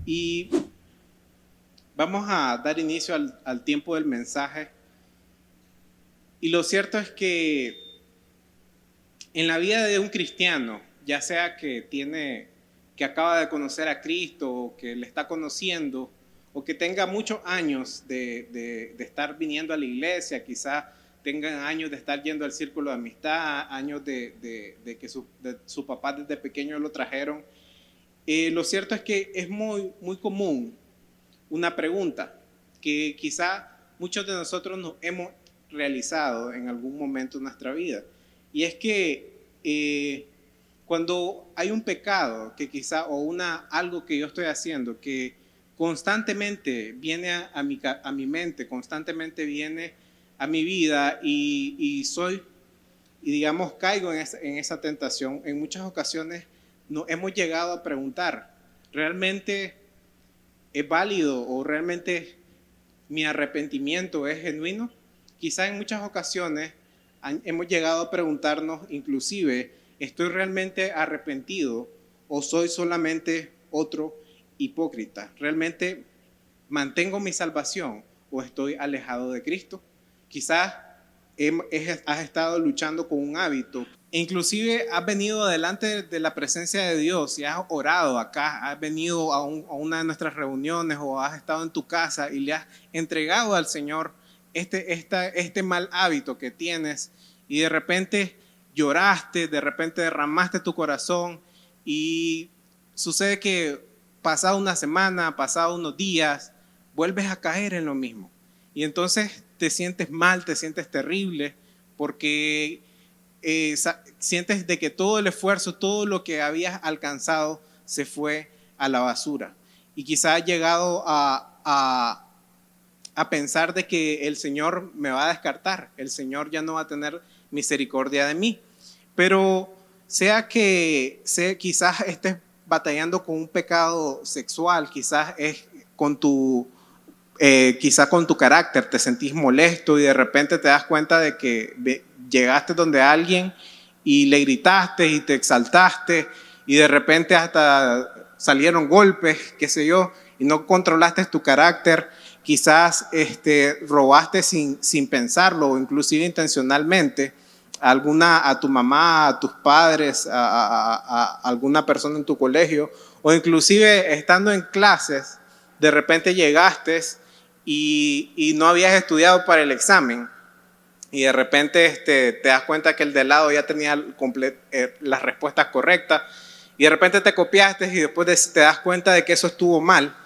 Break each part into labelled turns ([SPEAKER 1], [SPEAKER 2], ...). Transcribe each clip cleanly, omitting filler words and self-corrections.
[SPEAKER 1] Y vamos a dar inicio al tiempo del mensaje. Y lo cierto es que en la vida de un cristiano, ya sea que acaba de conocer a Cristo, o que le está conociendo, o que tenga muchos años de estar viniendo a la iglesia, quizás tengan años de estar yendo al círculo de amistad, años de que su papá desde pequeño lo trajeron. Lo cierto es que es muy, muy común una pregunta que quizá muchos de nosotros nos hemos realizado en algún momento de nuestra vida. Y es que cuando hay un pecado que quizá, o algo que yo estoy haciendo que constantemente viene a mi mente, constantemente viene a mi vida y digamos, caigo en esa tentación, en muchas ocasiones nos hemos llegado a preguntar, ¿realmente es válido o realmente mi arrepentimiento es genuino? Quizá en muchas ocasiones hemos llegado a preguntarnos, inclusive, ¿estoy realmente arrepentido o soy solamente otro hipócrita? ¿Realmente mantengo mi salvación o estoy alejado de Cristo? Quizás has estado luchando con un hábito, e inclusive has venido delante de la presencia de Dios y has orado acá, has venido a una de nuestras reuniones o has estado en tu casa y le has entregado al Señor este mal hábito que tienes, y de repente lloraste, de repente derramaste tu corazón, y sucede que pasado una semana, pasado unos días, vuelves a caer en lo mismo. Y entonces te sientes mal, te sientes terrible, porque sientes de que todo el esfuerzo, todo lo que habías alcanzado se fue a la basura. Y quizás has llegado a pensar de que el Señor me va a descartar, el Señor ya no va a tener misericordia de mí. Pero quizás estés batallando con un pecado sexual, quizás es quizás con tu carácter, te sentís molesto y de repente te das cuenta de que llegaste donde alguien y le gritaste y te exaltaste y de repente hasta salieron golpes, qué sé yo, y no controlaste tu carácter. Quizás robaste sin pensarlo o inclusive intencionalmente a tu mamá, a tus padres, a alguna persona en tu colegio, o inclusive estando en clases, de repente llegaste y no habías estudiado para el examen y de repente te das cuenta que el de lado ya tenía las respuestas correctas y de repente te copiaste y después te das cuenta de que eso estuvo mal.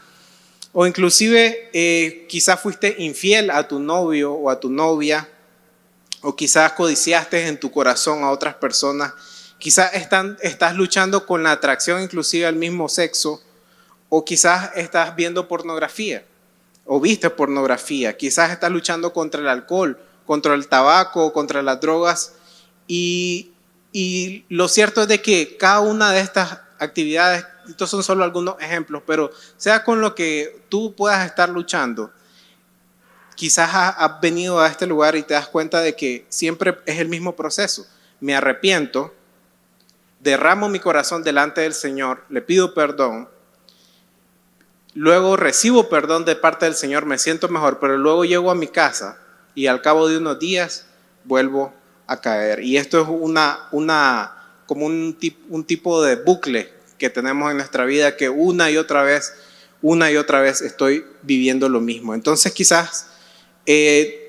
[SPEAKER 1] O inclusive quizás fuiste infiel a tu novio o a tu novia, o quizás codiciaste en tu corazón a otras personas. Quizás estás luchando con la atracción inclusive al mismo sexo, o quizás estás viendo pornografía o viste pornografía. Quizás estás luchando contra el alcohol, contra el tabaco, contra las drogas. Y lo cierto es de que cada una de estas actividades, estos son solo algunos ejemplos, pero sea con lo que tú puedas estar luchando, quizás has venido a este lugar y te das cuenta de que siempre es el mismo proceso. Me arrepiento, derramo mi corazón delante del Señor, le pido perdón, luego recibo perdón de parte del Señor, me siento mejor, pero luego llego a mi casa y al cabo de unos días vuelvo a caer. Y esto es como un tipo de bucle que tenemos en nuestra vida, que una y otra vez estoy viviendo lo mismo. Entonces quizás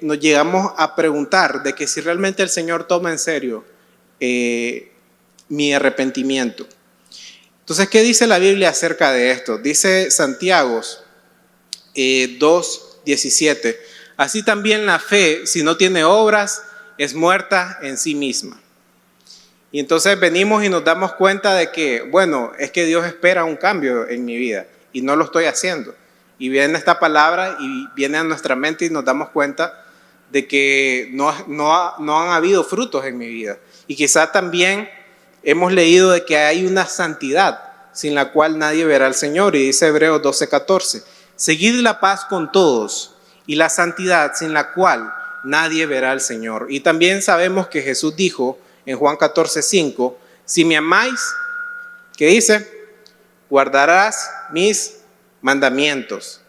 [SPEAKER 1] nos llegamos a preguntar de que si realmente el Señor toma en serio mi arrepentimiento. Entonces, ¿qué dice la Biblia acerca de esto? Dice Santiago 2:17, así también la fe, si no tiene obras, es muerta en sí misma. Y entonces venimos y nos damos cuenta de que, bueno, es que Dios espera un cambio en mi vida y no lo estoy haciendo. Y viene esta palabra y viene a nuestra mente y nos damos cuenta de que no han habido frutos en mi vida. Y quizá también hemos leído de que hay una santidad sin la cual nadie verá al Señor. Y dice Hebreos 12:14, seguid la paz con todos y la santidad sin la cual nadie verá al Señor. Y también sabemos que Jesús dijo en Juan 14:5, si me amáis, ¿qué dice? Guardarás mis mandamientos.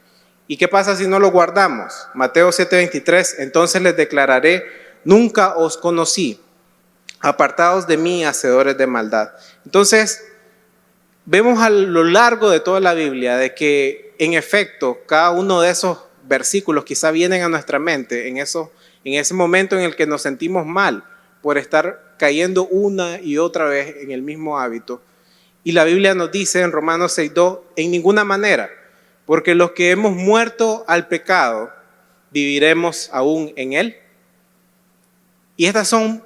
[SPEAKER 1] ¿Y qué pasa si no los guardamos? Mateo 7:23, entonces les declararé, nunca os conocí, apartados de mí, hacedores de maldad. Entonces, vemos a lo largo de toda la Biblia de que, en efecto, cada uno de esos versículos quizá vienen a nuestra mente en ese momento en el que nos sentimos mal por estar cayendo una y otra vez en el mismo hábito. Y la Biblia nos dice en Romanos 6:2, en ninguna manera, porque los que hemos muerto al pecado, viviremos aún en él. Y estos son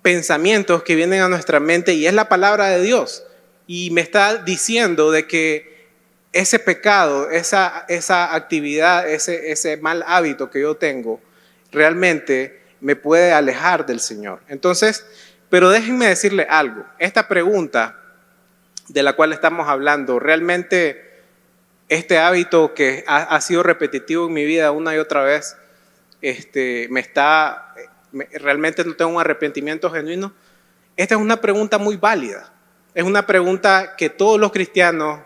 [SPEAKER 1] pensamientos que vienen a nuestra mente y es la palabra de Dios. Y me está diciendo de que ese pecado, esa actividad, ese mal hábito que yo tengo, realmente me puede alejar del Señor. Entonces, pero déjenme decirle algo. Esta pregunta de la cual estamos hablando, realmente este hábito que ha sido repetitivo en mi vida una y otra vez, realmente no tengo un arrepentimiento genuino. Esta es una pregunta muy válida. Es una pregunta que todos los cristianos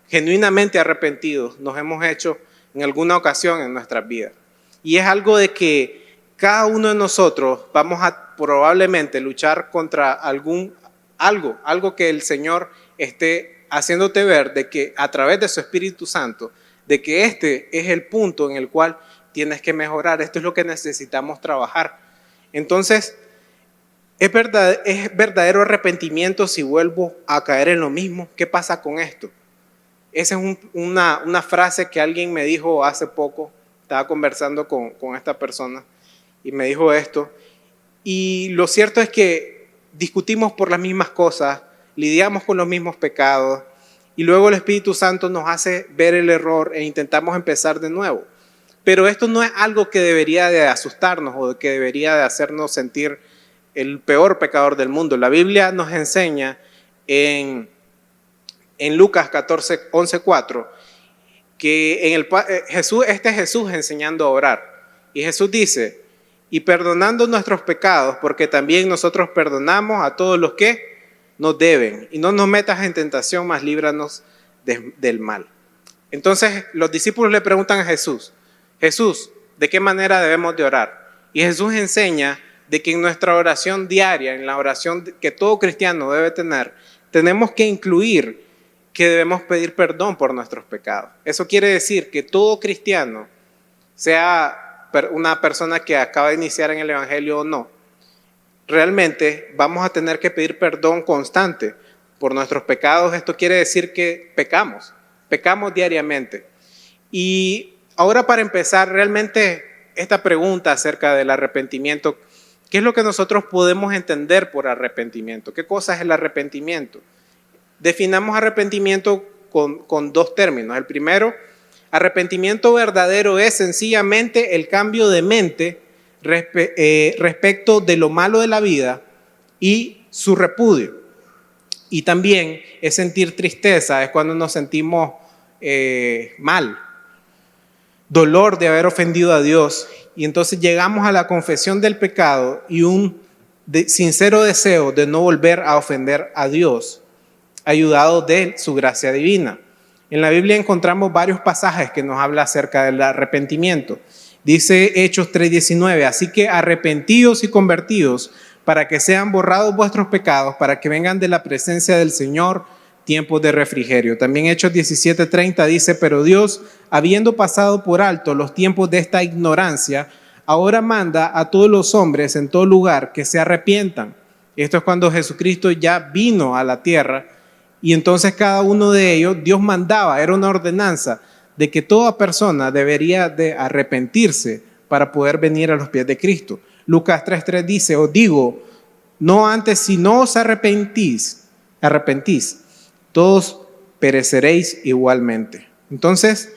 [SPEAKER 1] genuinamente arrepentidos nos hemos hecho en alguna ocasión en nuestras vidas. Y es algo de que cada uno de nosotros vamos a probablemente luchar contra algo que el Señor esté haciéndote ver, de que a través de su Espíritu Santo, de que este es el punto en el cual tienes que mejorar. Esto es lo que necesitamos trabajar. Entonces, ¿es verdadero arrepentimiento si vuelvo a caer en lo mismo? ¿Qué pasa con esto? Esa es una frase que alguien me dijo hace poco. Estaba conversando con esta persona y me dijo esto. Y lo cierto es que discutimos por las mismas cosas, lidiamos con los mismos pecados y luego el Espíritu Santo nos hace ver el error e intentamos empezar de nuevo. Pero esto no es algo que debería de asustarnos o que debería de hacernos sentir el peor pecador del mundo. La Biblia nos enseña en Lucas 11:4 que este es Jesús enseñando a orar. Y Jesús dice, y perdonando nuestros pecados, porque también nosotros perdonamos a todos los que nos deben. Y no nos metas en tentación, mas líbranos del mal. Entonces los discípulos le preguntan a Jesús, Jesús, ¿de qué manera debemos de orar? Y Jesús enseña de que en nuestra oración diaria, en la oración que todo cristiano debe tener, tenemos que incluir que debemos pedir perdón por nuestros pecados. Eso quiere decir que todo cristiano, sea una persona que acaba de iniciar en el Evangelio o no, realmente vamos a tener que pedir perdón constante por nuestros pecados. Esto quiere decir que pecamos diariamente. Y ahora, para empezar, realmente esta pregunta acerca del arrepentimiento, ¿qué es lo que nosotros podemos entender por arrepentimiento? ¿Qué cosa es el arrepentimiento? Definamos arrepentimiento con dos términos. El primero, arrepentimiento verdadero es sencillamente el cambio de mente respecto de lo malo de la vida y su repudio. Y también es sentir tristeza, es cuando nos sentimos mal, dolor de haber ofendido a Dios. Y entonces llegamos a la confesión del pecado y un sincero deseo de no volver a ofender a Dios, ayudado de su gracia divina. En la Biblia encontramos varios pasajes que nos hablan acerca del arrepentimiento. Dice Hechos 3:19, así que arrepentíos y convertíos para que sean borrados vuestros pecados, para que vengan de la presencia del Señor tiempos de refrigerio. También Hechos 17:30 dice, pero Dios, habiendo pasado por alto los tiempos de esta ignorancia, ahora manda a todos los hombres en todo lugar que se arrepientan. Esto es cuando Jesucristo ya vino a la tierra y entonces cada uno de ellos, Dios mandaba, era una ordenanza de que toda persona debería de arrepentirse para poder venir a los pies de Cristo. Lucas 3:3 dice, os digo, no antes si no os arrepentís, todos pereceréis igualmente. Entonces,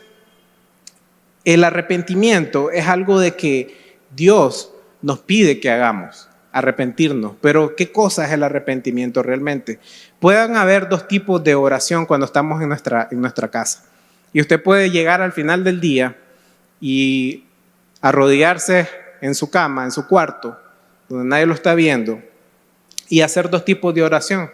[SPEAKER 1] el arrepentimiento es algo de que Dios nos pide que hagamos, arrepentirnos. Pero, ¿qué cosa es el arrepentimiento realmente? Pueden haber dos tipos de oración cuando estamos en nuestra casa. Y usted puede llegar al final del día y arrodillarse en su cama, en su cuarto, donde nadie lo está viendo, y hacer dos tipos de oración.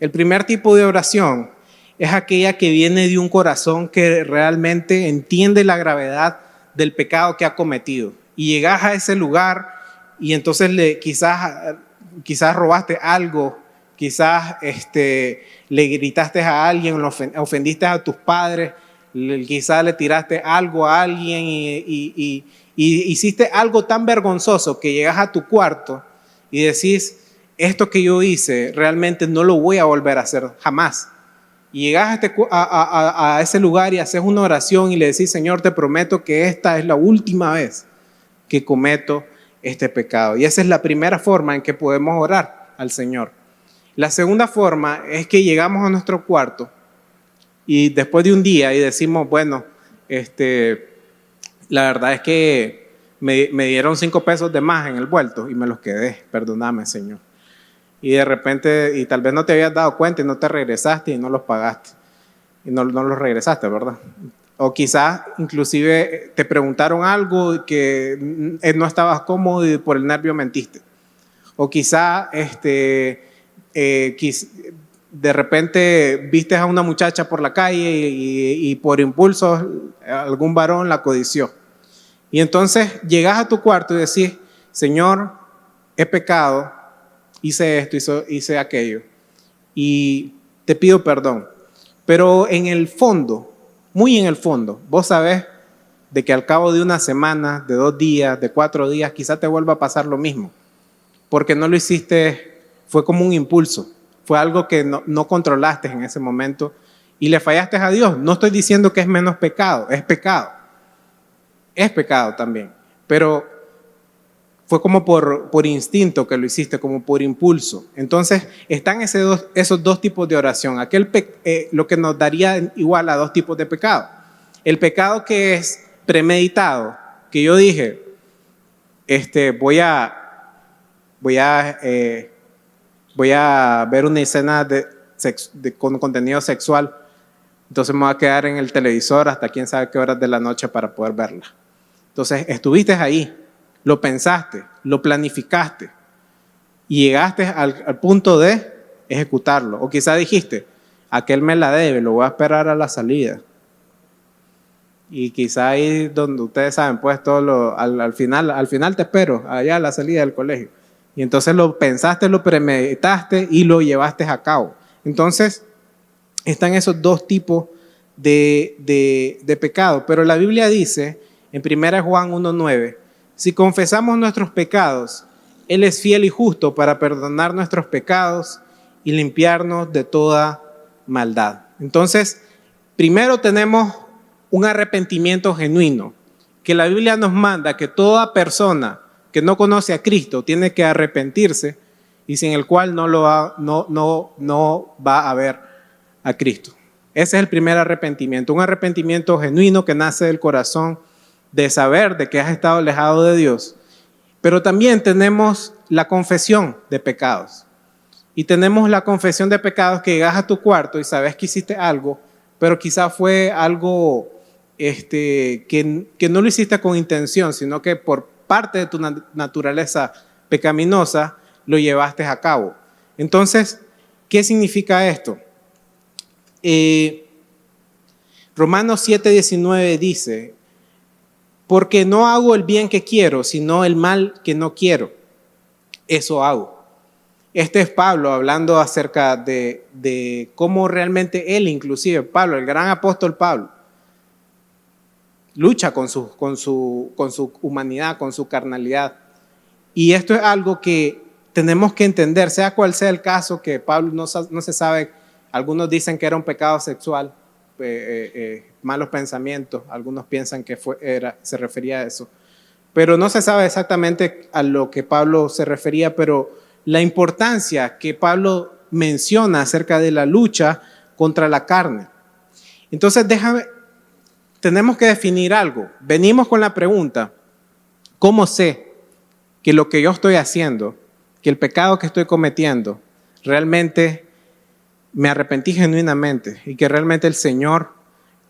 [SPEAKER 1] El primer tipo de oración es aquella que viene de un corazón que realmente entiende la gravedad del pecado que ha cometido. Y llegas a ese lugar y entonces quizás robaste algo, quizás le gritaste a alguien, ofendiste a tus padres, quizás le tiraste algo a alguien y hiciste algo tan vergonzoso que llegas a tu cuarto y decís, esto que yo hice realmente no lo voy a volver a hacer jamás. Y llegas a ese lugar y haces una oración y le decís, Señor, te prometo que esta es la última vez que cometo este pecado. Y esa es la primera forma en que podemos orar al Señor. La segunda forma es que llegamos a nuestro cuarto y después de un día y decimos, bueno, la verdad es que me dieron 5 pesos de más en el vuelto y me los quedé, perdóname, Señor. Y de repente, y tal vez no te habías dado cuenta y no te regresaste y no los pagaste. Y no los regresaste, ¿verdad? O quizás inclusive te preguntaron algo que no estabas cómodo y por el nervio mentiste. O quizás de repente viste a una muchacha por la calle y por impulso algún varón la codició. Y entonces llegas a tu cuarto y decís, Señor, he pecado, hice esto, hice aquello y te pido perdón. Pero en el fondo, muy en el fondo, vos sabés de que al cabo de una semana, de 2 días, de 4 días, quizá te vuelva a pasar lo mismo. Porque no lo hiciste, fue como un impulso, fue algo que no controlaste en ese momento y le fallaste a Dios. No estoy diciendo que es menos pecado, es pecado. Es pecado también, pero fue como por instinto que lo hiciste, como por impulso. Entonces están esos dos tipos de oración. Lo que nos daría igual a 2 tipos de pecado. El pecado que es premeditado, que yo dije, voy a ver una escena con contenido sexual, entonces me voy a quedar en el televisor hasta quién sabe qué horas de la noche para poder verla. Entonces estuviste ahí, lo pensaste, lo planificaste y llegaste al punto de ejecutarlo. O quizá dijiste, aquel me la debe, lo voy a esperar a la salida. Y quizá ahí donde ustedes saben, pues al final te espero, allá a la salida del colegio. Y entonces lo pensaste, lo premeditaste y lo llevaste a cabo. Entonces están esos 2 tipos de pecado. Pero la Biblia dice en 1 Juan 1:9, si confesamos nuestros pecados, Él es fiel y justo para perdonar nuestros pecados y limpiarnos de toda maldad. Entonces, primero tenemos un arrepentimiento genuino, que la Biblia nos manda que toda persona que no conoce a Cristo tiene que arrepentirse y sin el cual no va a ver a Cristo. Ese es el primer arrepentimiento, un arrepentimiento genuino que nace del corazón de saber de que has estado alejado de Dios. Pero también tenemos la confesión de pecados. Y tenemos la confesión de pecados que llegas a tu cuarto y sabes que hiciste algo, pero quizá fue algo que no lo hiciste con intención, sino que por parte de tu naturaleza pecaminosa lo llevaste a cabo. Entonces, ¿qué significa esto? Romanos 7:19 dice, porque no hago el bien que quiero, sino el mal que no quiero. Eso hago. Este es Pablo hablando acerca de cómo realmente él, inclusive Pablo, el gran apóstol Pablo, lucha con su humanidad, con su carnalidad. Y esto es algo que tenemos que entender, sea cual sea el caso, que Pablo no se sabe, algunos dicen que era un pecado sexual, malos pensamientos, algunos piensan que se refería a eso, pero no se sabe exactamente a lo que Pablo se refería, pero la importancia que Pablo menciona acerca de la lucha contra la carne. Entonces tenemos que definir algo. Venimos con la pregunta, ¿cómo sé que lo que yo estoy haciendo, que el pecado que estoy cometiendo, realmente me arrepentí genuinamente y que realmente el Señor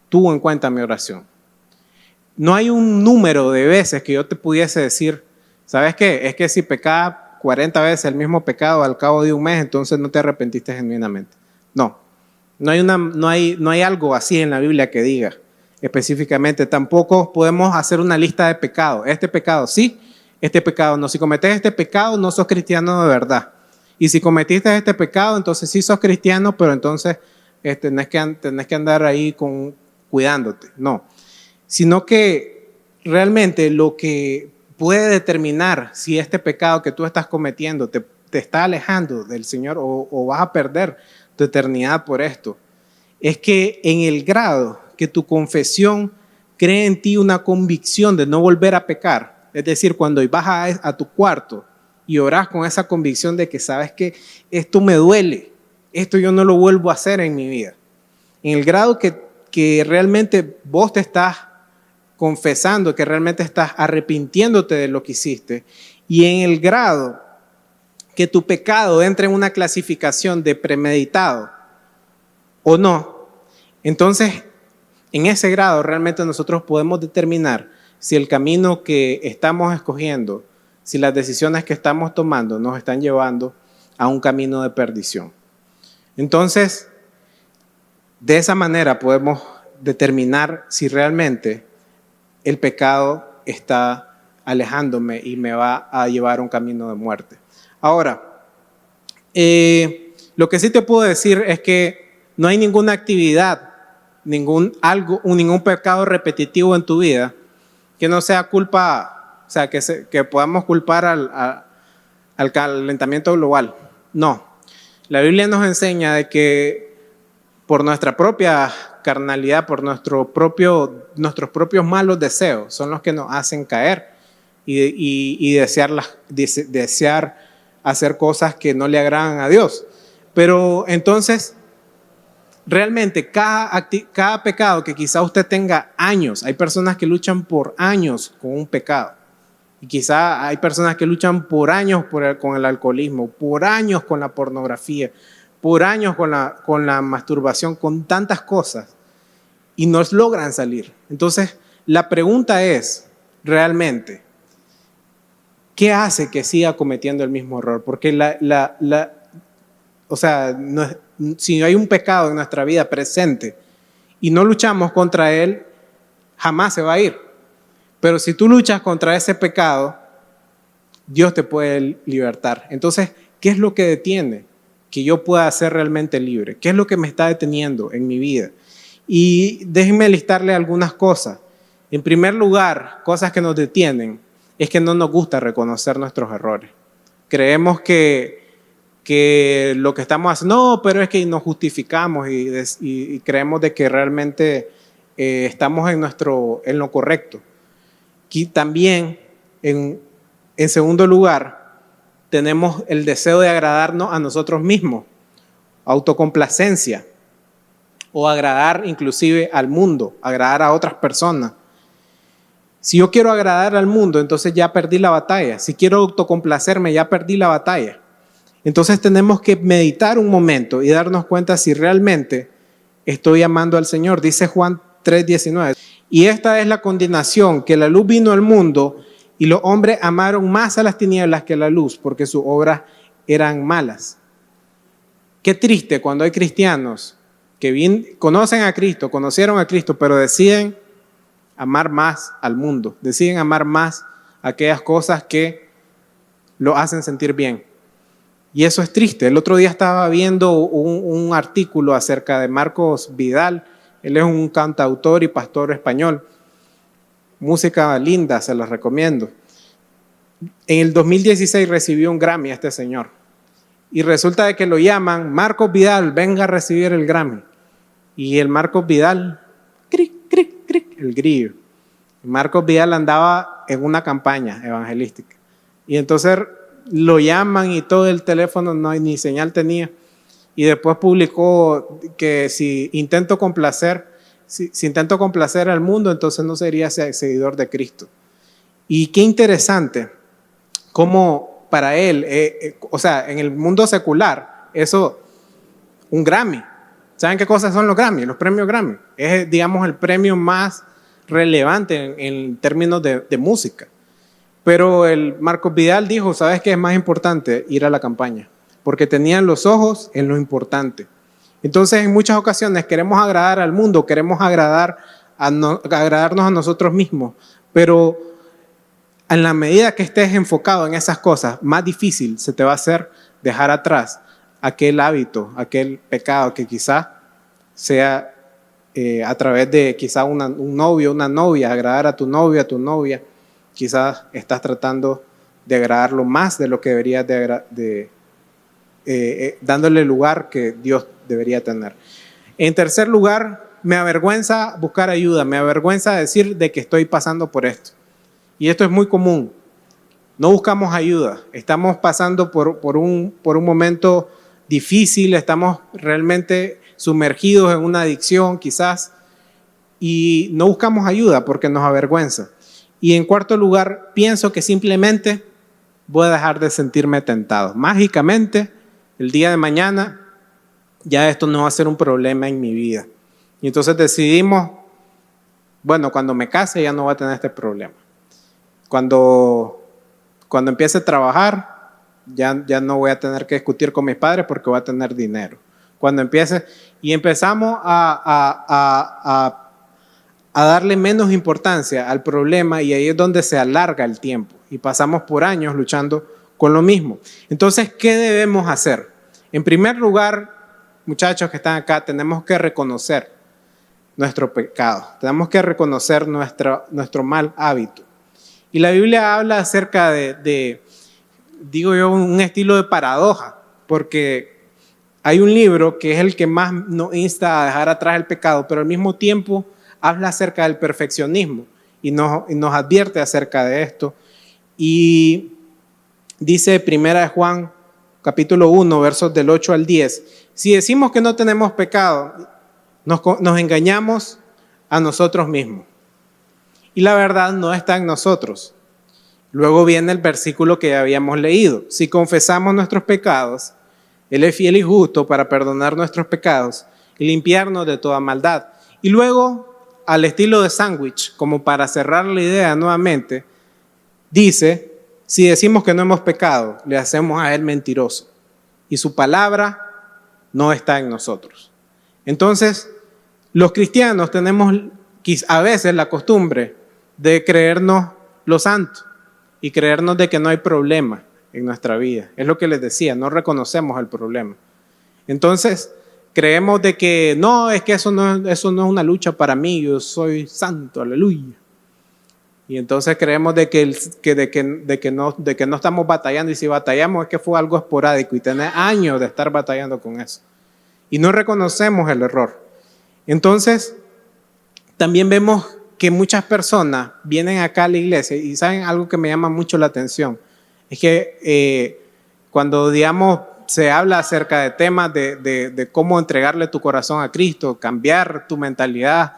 [SPEAKER 1] tuvo en cuenta mi oración? No hay un número de veces que yo te pudiese decir, ¿sabes qué? Es que si pecaba 40 veces el mismo pecado al cabo de un mes, entonces no te arrepentiste genuinamente. No, No hay algo así en la Biblia que diga específicamente. Tampoco podemos hacer una lista de pecados. Este pecado sí, este pecado no. Si cometes este pecado, no sos cristiano de verdad. Y si cometiste este pecado, entonces sí sos cristiano, pero entonces tenés que andar ahí cuidándote. No. Sino que realmente lo que puede determinar si este pecado que tú estás cometiendo te está alejando del Señor o vas a perder tu eternidad por esto, es que en el grado que tu confesión cree en ti una convicción de no volver a pecar, es decir, cuando vas a tu cuarto y orás con esa convicción de que sabes que esto me duele, esto yo no lo vuelvo a hacer en mi vida, en el grado que realmente vos te estás confesando, que realmente estás arrepintiéndote de lo que hiciste, y en el grado que tu pecado entre en una clasificación de premeditado o no, entonces en ese grado realmente nosotros podemos determinar si el camino que estamos escogiendo, si las decisiones que estamos tomando nos están llevando a un camino de perdición. Entonces, de esa manera podemos determinar si realmente el pecado está alejándome y me va a llevar a un camino de muerte. Ahora, lo que sí te puedo decir es que no hay ninguna actividad, ningún pecado repetitivo en tu vida que no sea culpa, o sea, que podamos culpar al calentamiento global. No. La Biblia nos enseña de que por nuestra propia carnalidad, por nuestros propios malos deseos, son los que nos hacen caer y desear hacer cosas que no le agradan a Dios. Pero entonces, realmente cada pecado que quizá usted tenga años, hay personas que luchan por años con un pecado. Y quizá hay personas que luchan por años con el alcoholismo, por años con la pornografía, por años con la masturbación, con tantas cosas, y no logran salir. Entonces, la pregunta es, realmente, ¿qué hace que siga cometiendo el mismo error? Porque si hay un pecado en nuestra vida presente y no luchamos contra él, jamás se va a ir. Pero si tú luchas contra ese pecado, Dios te puede libertar. Entonces, ¿qué es lo que detiene que yo pueda ser realmente libre? ¿Qué es lo que me está deteniendo en mi vida? Y déjenme listarle algunas cosas. En primer lugar, cosas que nos detienen es que no nos gusta reconocer nuestros errores. Creemos que lo que estamos haciendo, no, pero es que nos justificamos y creemos de que realmente estamos en lo correcto. Y también, en segundo lugar, tenemos el deseo de agradarnos a nosotros mismos, autocomplacencia, o agradar inclusive al mundo, agradar a otras personas. Si yo quiero agradar al mundo, entonces ya perdí la batalla. Si quiero autocomplacerme, ya perdí la batalla. Entonces tenemos que meditar un momento y darnos cuenta si realmente estoy amando al Señor. Dice Juan 3:19. Y esta es la condenación, que la luz vino al mundo y los hombres amaron más a las tinieblas que a la luz, porque sus obras eran malas. Qué triste cuando hay cristianos que conocen a Cristo, conocieron a Cristo, pero deciden amar más al mundo, deciden amar más aquellas cosas que lo hacen sentir bien. Y eso es triste. El otro día estaba viendo un artículo acerca de Marcos Vidal. Él es un cantautor y pastor español. Música linda, se los recomiendo. En el 2016 recibió un Grammy este señor. Y resulta de que lo llaman, Marcos Vidal, venga a recibir el Grammy. Y el Marcos Vidal, cric, cric, cric, el grillo. Marcos Vidal andaba en una campaña evangelística. Y entonces lo llaman y todo el teléfono ni señal tenía. Y después publicó que si intento complacer al mundo, entonces no sería seguidor de Cristo. Y qué interesante cómo para él, en el mundo secular, eso, un Grammy. ¿Saben qué cosas son los Grammy? Los premios Grammy. Es, digamos, el premio más relevante en términos de música. Pero el Marcos Vidal dijo, ¿sabes qué es más importante? Ir a la campaña. Porque tenían los ojos en lo importante. Entonces, en muchas ocasiones queremos agradar al mundo, queremos agradarnos a nosotros mismos, pero en la medida que estés enfocado en esas cosas, más difícil se te va a hacer dejar atrás aquel hábito, aquel pecado que quizás sea a través de quizás un novio, una novia, agradar a tu novio, a tu novia. Quizás estás tratando de agradarlo más de lo que deberías dándole el lugar que Dios debería tener. En tercer lugar, me avergüenza buscar ayuda, me avergüenza decir de que estoy pasando por esto. Y esto es muy común. No buscamos ayuda, estamos pasando por un momento difícil, estamos realmente sumergidos en una adicción quizás y no buscamos ayuda porque nos avergüenza. Y en cuarto lugar, pienso que simplemente voy a dejar de sentirme tentado. Mágicamente, el día de mañana ya esto no va a ser un problema en mi vida. Y entonces decidimos, bueno, cuando me case ya no voy a tener este problema. Cuando empiece a trabajar, ya no voy a tener que discutir con mis padres porque voy a tener dinero. Cuando empiece, y empezamos a darle menos importancia al problema y ahí es donde se alarga el tiempo y pasamos por años luchando con lo mismo. Entonces, ¿qué debemos hacer? En primer lugar, muchachos que están acá, tenemos que reconocer nuestro pecado, tenemos que reconocer nuestro mal hábito. Y la Biblia habla acerca digo yo, un estilo de paradoja, porque hay un libro que es el que más nos insta a dejar atrás el pecado, pero al mismo tiempo habla acerca del perfeccionismo y nos advierte acerca de esto. Y dice 1 Juan, capítulo 1, versos del 8 al 10, si decimos que no tenemos pecado, nos engañamos a nosotros mismos. Y la verdad no está en nosotros. Luego viene el versículo que ya habíamos leído. Si confesamos nuestros pecados, Él es fiel y justo para perdonar nuestros pecados y limpiarnos de toda maldad. Y luego, al estilo de sándwich, como para cerrar la idea nuevamente, dice, si decimos que no hemos pecado, le hacemos a Él mentiroso y su palabra no está en nosotros. Entonces, los cristianos tenemos a veces la costumbre de creernos los santos y creernos de que no hay problema en nuestra vida. Es lo que les decía, no reconocemos el problema. Entonces, creemos de que no, es que eso no es una lucha para mí, yo soy santo, aleluya. Y entonces creemos de que no estamos batallando, y si batallamos es que fue algo esporádico y tener años de estar batallando con eso. Y no reconocemos el error. Entonces, también vemos que muchas personas vienen acá a la iglesia y saben algo que me llama mucho la atención. Es que cuando, digamos, se habla acerca de temas de cómo entregarle tu corazón a Cristo, cambiar tu mentalidad,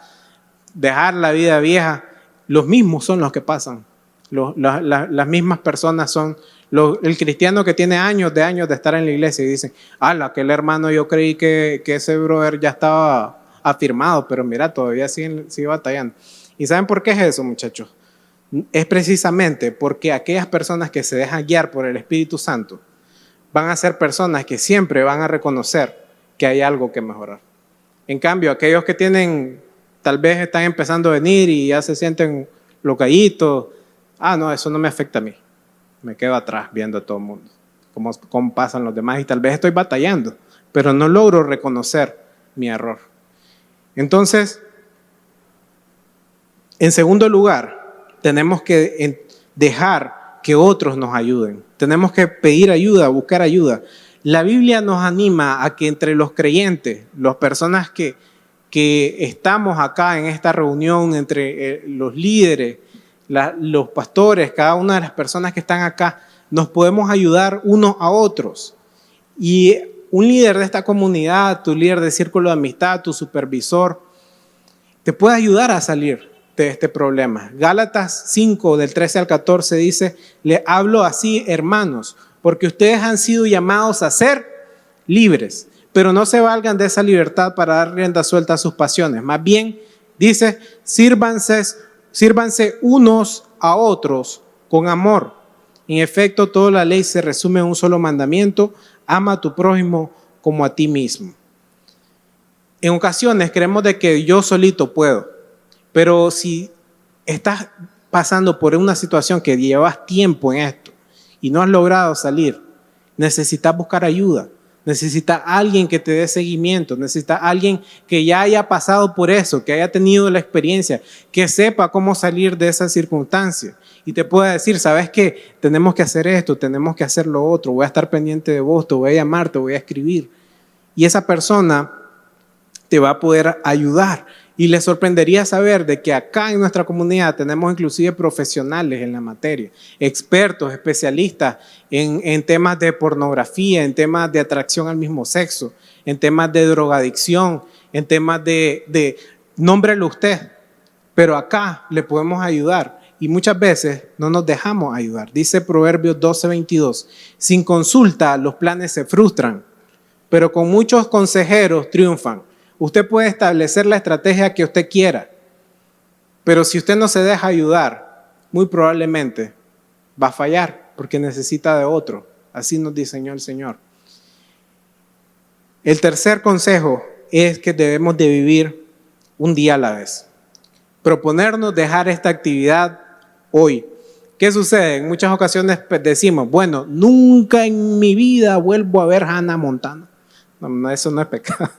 [SPEAKER 1] dejar la vida vieja, los mismos son los que pasan. Las mismas personas son el cristiano que tiene años de estar en la iglesia y dicen, aquel hermano yo creí que ese brother ya estaba afirmado, pero mira, todavía sigue batallando. ¿Y saben por qué es eso, muchachos? Es precisamente porque aquellas personas que se dejan guiar por el Espíritu Santo van a ser personas que siempre van a reconocer que hay algo que mejorar. En cambio, aquellos que tal vez están empezando a venir y ya se sienten locallitos, no, eso no me afecta a mí. Me quedo atrás viendo a todo el mundo, cómo pasan los demás y tal vez estoy batallando, pero no logro reconocer mi error. Entonces, en segundo lugar, tenemos que dejar que otros nos ayuden. Tenemos que pedir ayuda, buscar ayuda. La Biblia nos anima a que entre los creyentes, las personas que estamos acá en esta reunión, entre los líderes, los pastores, cada una de las personas que están acá, nos podemos ayudar unos a otros. Y un líder de esta comunidad, tu líder de círculo de amistad, tu supervisor, te puede ayudar a salir de este problema. Gálatas 5, del 13 al 14 dice, le hablo así, hermanos, porque ustedes han sido llamados a ser libres, pero no se valgan de esa libertad para dar rienda suelta a sus pasiones. Más bien, dice, sírvanse unos a otros con amor. En efecto, toda la ley se resume en un solo mandamiento, ama a tu prójimo como a ti mismo. en ocasiones creemos de que yo solito puedo, pero si estás pasando por una situación que llevas tiempo en esto y no has logrado salir, necesitas buscar ayuda, necesitas alguien que te dé seguimiento, necesitas alguien que ya haya pasado por eso, que haya tenido la experiencia, que sepa cómo salir de esa circunstancia y te pueda decir, ¿sabes qué? Tenemos que hacer esto, tenemos que hacer lo otro, voy a estar pendiente de vos, te voy a llamar, te voy a escribir. Y esa persona te va a poder ayudar. Y les sorprendería saber de que acá en nuestra comunidad tenemos inclusive profesionales en la materia, expertos, especialistas en temas de pornografía, en temas de atracción al mismo sexo, en temas de drogadicción, en temas de nómbrelo usted, pero acá le podemos ayudar y muchas veces no nos dejamos ayudar. Dice Proverbios 12:22, sin consulta los planes se frustran, pero con muchos consejeros triunfan. Usted puede establecer la estrategia que usted quiera, pero si usted no se deja ayudar, muy probablemente va a fallar porque necesita de otro. Así nos diseñó el Señor. El tercer consejo es que debemos de vivir un día a la vez. Proponernos dejar esta actividad hoy. ¿Qué sucede? En muchas ocasiones decimos, bueno, nunca en mi vida vuelvo a ver Hannah Montana. No, eso no es pecado.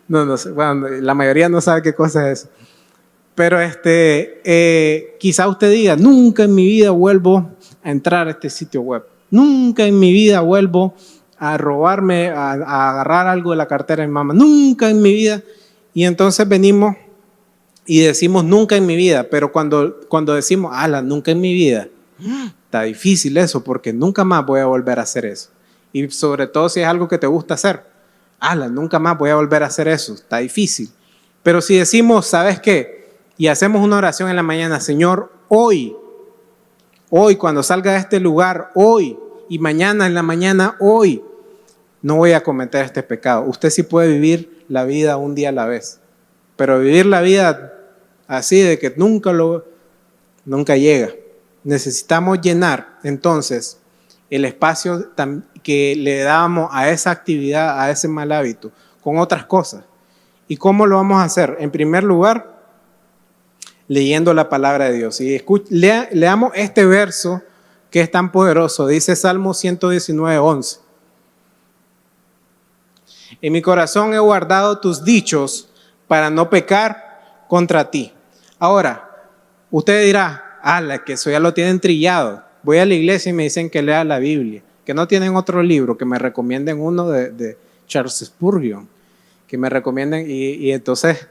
[SPEAKER 1] No sé, bueno, la mayoría no sabe qué cosa es eso. Pero quizá usted diga, nunca en mi vida vuelvo a entrar a este sitio web. Nunca en mi vida vuelvo a robarme, a agarrar algo de la cartera de mi mamá. Nunca en mi vida. Y entonces venimos y decimos nunca en mi vida. Pero cuando decimos, nunca en mi vida, está difícil eso porque nunca más voy a volver a hacer eso. Y sobre todo si es algo que te gusta hacer. Nunca más voy a volver a hacer eso, está difícil. Pero si decimos, ¿sabes qué? Y hacemos una oración en la mañana, Señor, hoy cuando salga de este lugar, hoy, y mañana en la mañana, hoy, no voy a cometer este pecado. Usted sí puede vivir la vida un día a la vez, pero vivir la vida así de que nunca llega. Necesitamos llenar, entonces, el espacio que le damos a esa actividad, a ese mal hábito, con otras cosas. ¿Y cómo lo vamos a hacer? En primer lugar, leyendo la palabra de Dios. Y leamos este verso que es tan poderoso. Dice Salmo 119:11. En mi corazón he guardado tus dichos para no pecar contra ti. Ahora, usted dirá, que eso ya lo tienen trillado. Voy a la iglesia y me dicen que lea la Biblia, que no tienen otro libro, que me recomienden uno de Charles Spurgeon, que me recomienden y entonces,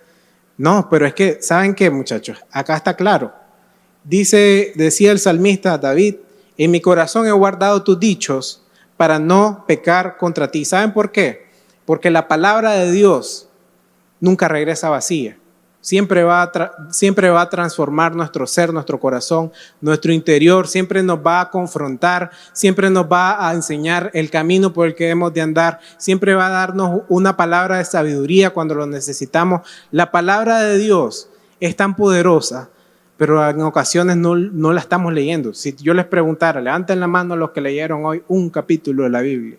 [SPEAKER 1] no, pero es que, ¿saben qué, muchachos? Acá está claro. Decía el salmista David, en mi corazón he guardado tus dichos para no pecar contra ti. ¿Saben por qué? Porque la palabra de Dios nunca regresa vacía. Siempre va a transformar nuestro ser, nuestro corazón, nuestro interior. Siempre nos va a confrontar, siempre nos va a enseñar el camino por el que debemos de andar. Siempre va a darnos una palabra de sabiduría cuando lo necesitamos. La palabra de Dios es tan poderosa, pero en ocasiones no la estamos leyendo. Si yo les preguntara, levanten la mano los que leyeron hoy un capítulo de la Biblia.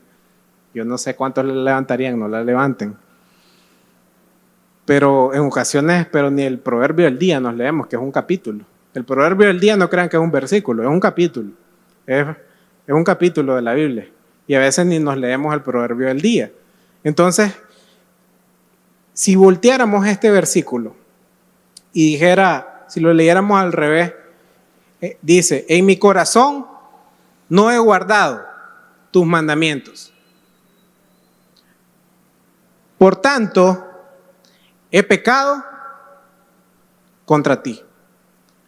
[SPEAKER 1] Yo no sé cuántos la levantarían, no la levanten. Pero en ocasiones, ni el proverbio del día nos leemos, que es un capítulo. El proverbio del día no crean que es un versículo, es un capítulo. Es un capítulo de la Biblia. Y a veces ni nos leemos el proverbio del día. Entonces, si volteáramos este versículo y dijera, si lo leyéramos al revés, dice, en mi corazón no he guardado tus mandamientos. Por tanto, he pecado contra ti.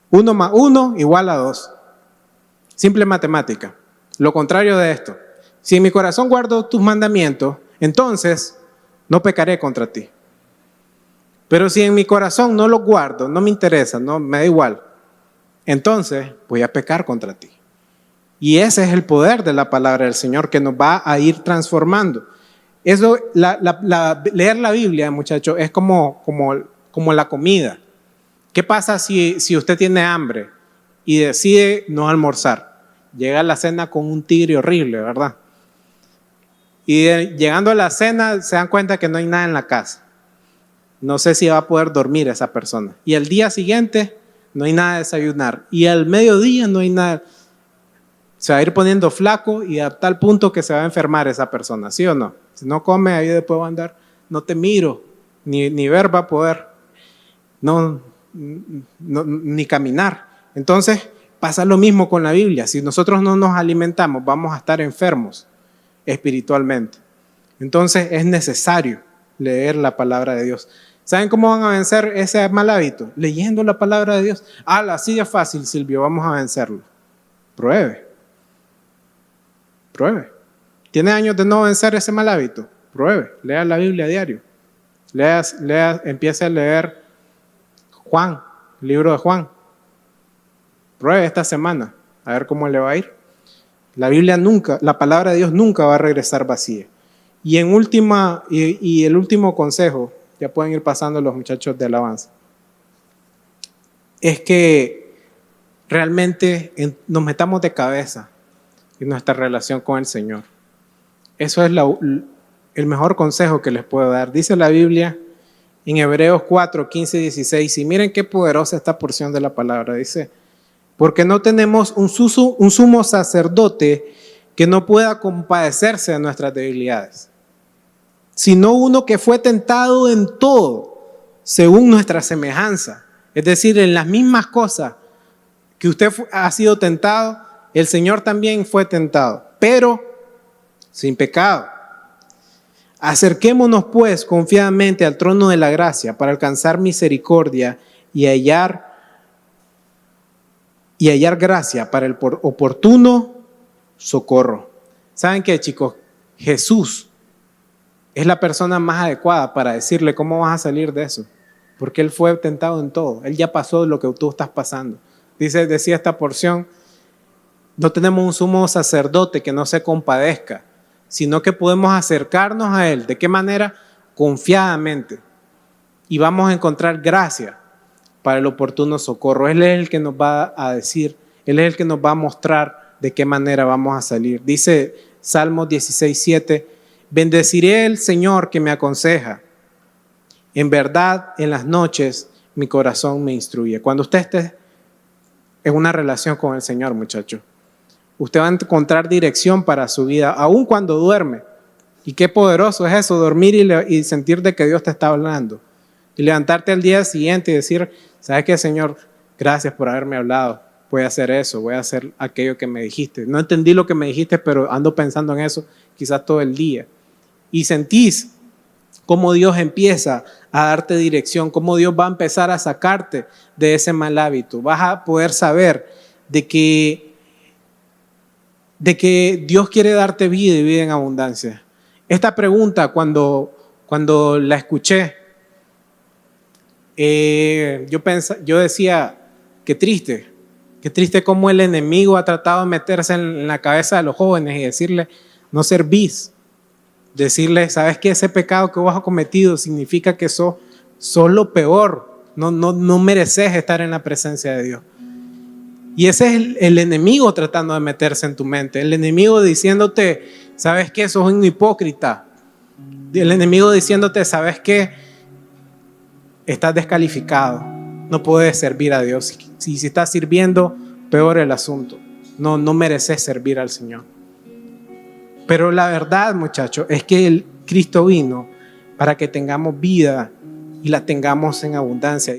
[SPEAKER 1] 1 más 1 igual a 2. Simple matemática. Lo contrario de esto. Si en mi corazón guardo tus mandamientos, entonces no pecaré contra ti. Pero si en mi corazón no los guardo, no me interesa, no me da igual, entonces voy a pecar contra ti. Y ese es el poder de la palabra del Señor que nos va a ir transformando. Eso, leer la Biblia, muchachos, es como la comida. ¿Qué pasa si usted tiene hambre y decide no almorzar? Llega a la cena con un tigre horrible, ¿verdad? Y llegando a la cena se dan cuenta que no hay nada en la casa. no sé si va a poder dormir esa persona. Y al día siguiente no hay nada de desayunar. Y al mediodía no hay nada. Se va a ir poniendo flaco y a tal punto que se va a enfermar esa persona, ¿sí o no? Si no come, ahí después va a andar, no te miro, ni ver va a poder, ni caminar. Entonces pasa lo mismo con la Biblia. Si nosotros no nos alimentamos, vamos a estar enfermos espiritualmente. Entonces es necesario leer la palabra de Dios. ¿Saben cómo van a vencer ese mal hábito? Leyendo la palabra de Dios. Así de fácil, Silvio, vamos a vencerlo. Pruebe. ¿Tiene años de no vencer ese mal hábito? Pruebe. Lea la Biblia a diario. Empiece a leer Juan, el libro de Juan. Pruebe esta semana, a ver cómo le va a ir. La palabra de Dios nunca va a regresar vacía. Y el último consejo, ya pueden ir pasando los muchachos de alabanza, es que realmente nos metamos de cabeza en nuestra relación con el Señor. Eso es el mejor consejo que les puedo dar. Dice la Biblia en Hebreos 4, 15 y 16, y miren qué poderosa esta porción de la palabra. Dice, porque no tenemos un sumo sacerdote que no pueda compadecerse de nuestras debilidades, sino uno que fue tentado en todo, según nuestra semejanza. Es decir, en las mismas cosas que usted ha sido tentado, el Señor también fue tentado, pero sin pecado. Acerquémonos pues confiadamente al trono de la gracia para alcanzar misericordia y hallar gracia para el oportuno socorro. ¿Saben qué, chicos? Jesús es la persona más adecuada para decirle cómo vas a salir de eso, porque Él fue tentado en todo. Él ya pasó lo que tú estás pasando. Decía esta porción, no tenemos un sumo sacerdote que no se compadezca, sino que podemos acercarnos a Él. ¿De qué manera? Confiadamente. Y vamos a encontrar gracia para el oportuno socorro. Él es el que nos va a decir, Él es el que nos va a mostrar de qué manera vamos a salir. Dice Salmos 16:7, bendeciré al Señor que me aconseja. En verdad, en las noches mi corazón me instruye. Cuando usted esté en una relación con el Señor, muchacho, usted va a encontrar dirección para su vida, aun cuando duerme. Y qué poderoso es eso, dormir y sentir de que Dios te está hablando. Y levantarte al día siguiente y decir, ¿sabes qué, Señor? Gracias por haberme hablado. Voy a hacer eso, voy a hacer aquello que me dijiste. No entendí lo que me dijiste, pero ando pensando en eso quizás todo el día. Y sentís cómo Dios empieza a darte dirección, cómo Dios va a empezar a sacarte de ese mal hábito. Vas a poder saber de que Dios quiere darte vida y vida en abundancia. Esta pregunta, cuando la escuché, yo decía, qué triste cómo el enemigo ha tratado de meterse en la cabeza de los jóvenes y decirle, no servís. Decirle, ¿sabes qué? Ese pecado que vos has cometido significa que sos lo peor. No mereces estar en la presencia de Dios. Y ese es el enemigo tratando de meterse en tu mente. El enemigo diciéndote, ¿sabes qué? Sos un hipócrita. El enemigo diciéndote, ¿sabes qué? Estás descalificado. No puedes servir a Dios. Si estás sirviendo, peor el asunto. No mereces servir al Señor. Pero la verdad, muchachos, es que el Cristo vino para que tengamos vida y la tengamos en abundancia.